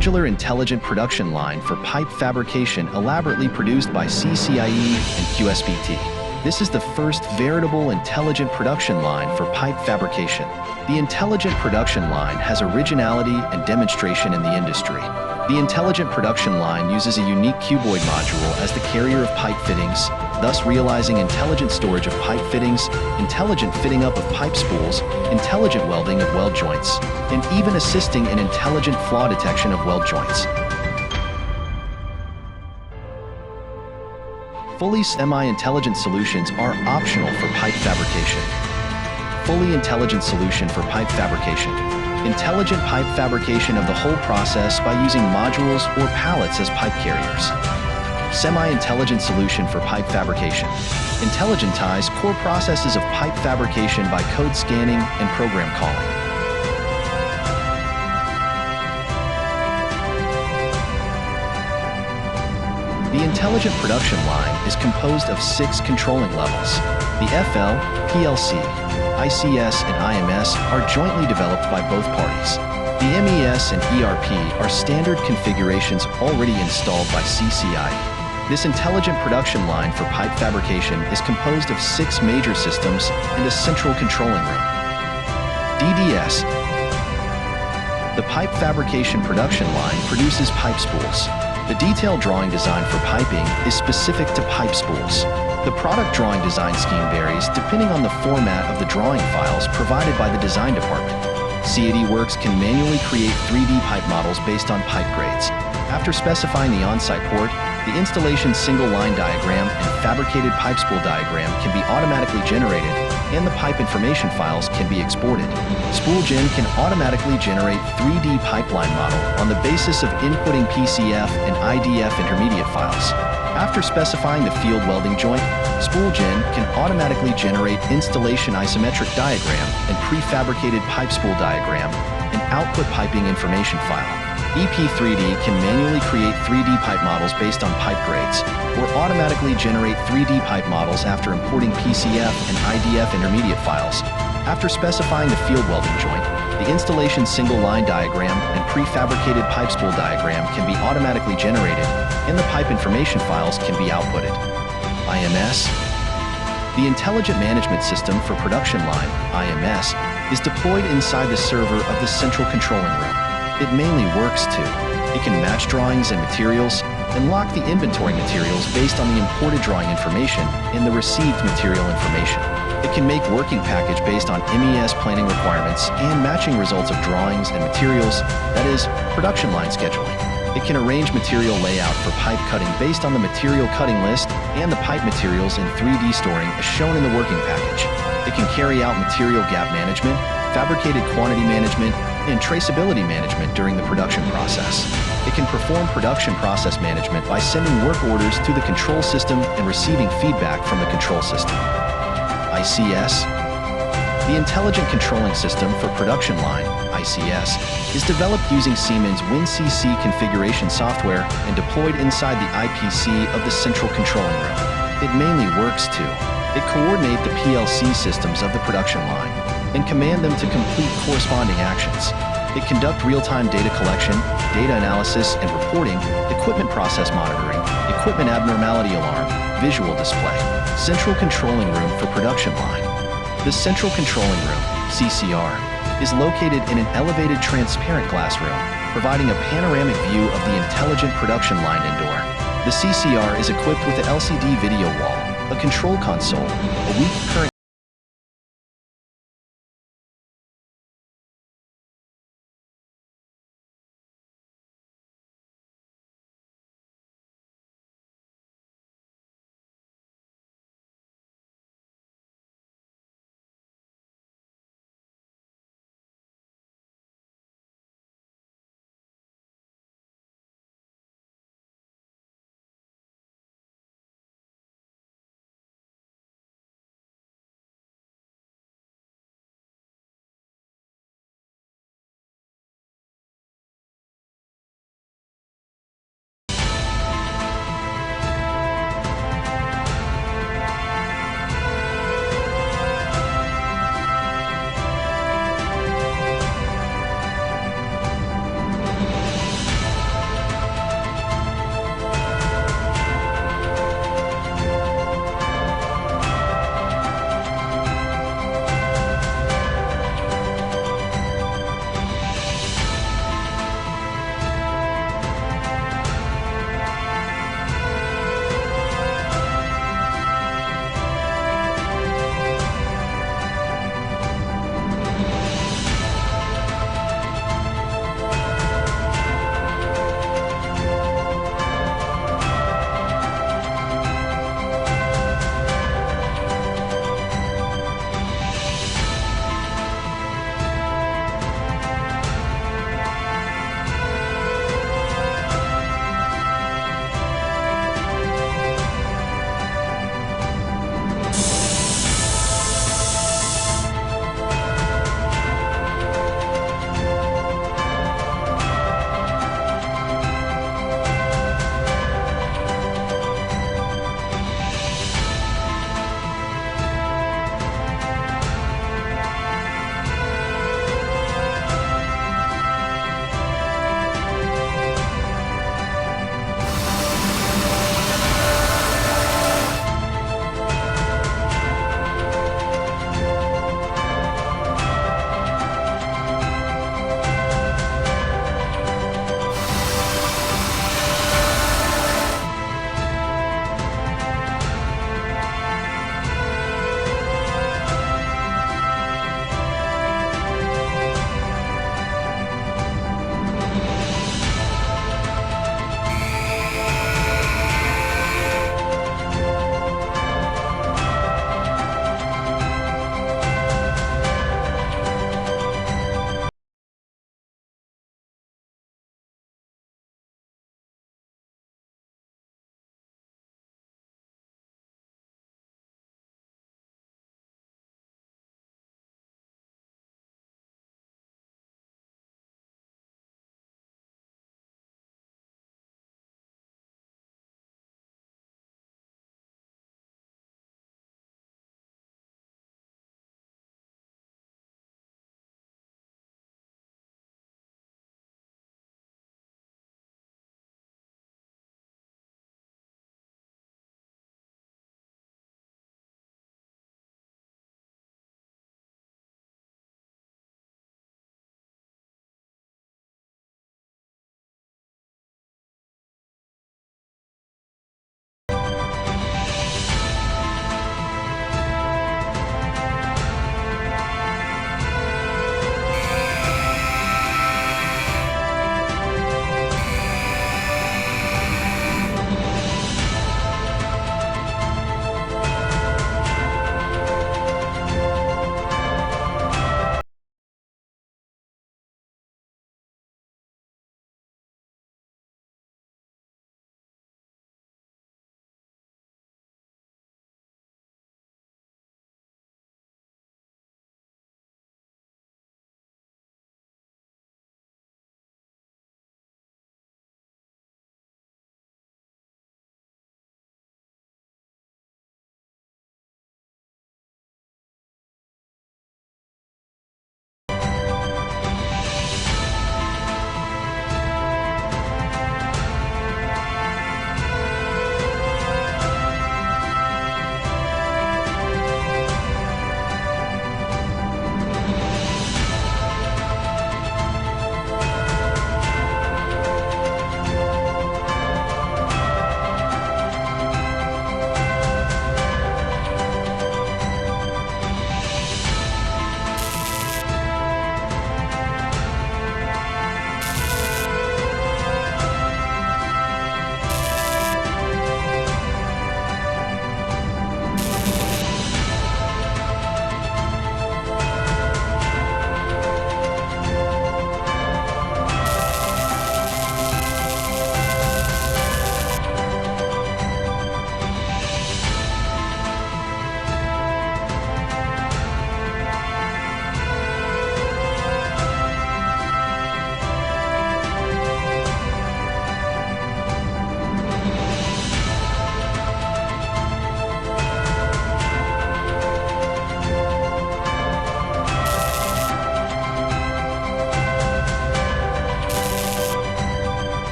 modular intelligent production line for pipe fabrication elaborately produced by CCIE and QSBT. This is the first veritable intelligent production line for pipe fabrication. The intelligent production line has originality and demonstration in the industry. The intelligent production line uses a unique cuboid module as the carrier of pipe fittings, thus realizing intelligent storage of pipe fittings, intelligent fitting up of pipe spools, intelligent welding of weld joints, and even assisting in intelligent flaw detection of weld joints. Fully semi-intelligent solutions are optional for pipe fabrication. Fully intelligent solution for pipe fabrication. Intelligent pipe fabrication of the whole process by using modules or pallets as pipe carriers. Semi-intelligent solution for pipe fabrication. Intelligentize core processes of pipe fabrication by code scanning and program calling. The intelligent production line is composed of 6 controlling levels. The FL, PLC, ICS, and IMS are jointly developed by both parties. The MES and ERP are standard configurations already installed by CCIE. This intelligent production line for pipe fabrication is composed of 6 major systems and a central controlling room. DDS. The pipe fabrication production line produces pipe spools. The detailed drawing design for piping is specific to pipe spools. The product drawing design scheme varies depending on the format of the drawing files provided by the design department. CAD Works can manually create 3D pipe models based on pipe grades. After specifying the on-site port, the installation single line diagram and fabricated pipe spool diagram can be automatically generated, and the pipe information files can be exported. SpoolGen can automatically generate 3D pipeline model on the basis of inputting PCF and IDF intermediate files. After specifying the field welding joint, SpoolGen can automatically generate installation isometric diagram and prefabricated pipe spool diagram and output piping information file. EP3D can manually create 3D pipe models based on pipe grades, or automatically generate 3D pipe models after importing PCF and IDF intermediate files. After specifying the field welding joint, the installation single line diagram and prefabricated pipe spool diagram can be automatically generated, and the pipe information files can be outputted. IMS. The Intelligent Management System for Production Line, IMS, is deployed inside the server of the central controlling room. It mainly works to, it can match drawings and materials, and lock the inventory materials based on the imported drawing information and the received material information. It can make working package based on MES planning requirements and matching results of drawings and materials, that is, production line scheduling. It can arrange material layout for pipe cutting based on the material cutting list and the pipe materials in 3D storing as shown in the working package. It can carry out material gap management, fabricated quantity management, and traceability management during the production process. It can perform production process management by sending work orders to the control system and receiving feedback from the control system. ICS. The Intelligent Controlling System for Production Line, ICS, is developed using Siemens WinCC configuration software and deployed inside the IPC of the central controlling room. It mainly works to, it coordinate the PLC systems of the production line and command them to complete corresponding actions. It conduct real-time data collection, data analysis and reporting, equipment process monitoring, equipment abnormality alarm, visual display. Central controlling room for production line. The central controlling room, CCR, is located in an elevated transparent glass room, providing a panoramic view of the intelligent production line indoor. The CCR is equipped with an LCD video wall, a control console, a weak current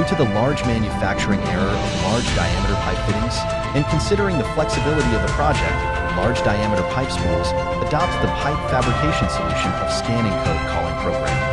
Due to the large manufacturing error of large diameter pipe fittings, and considering the flexibility of the project, large diameter pipe spools adopt the pipe fabrication solution of scan and code calling program.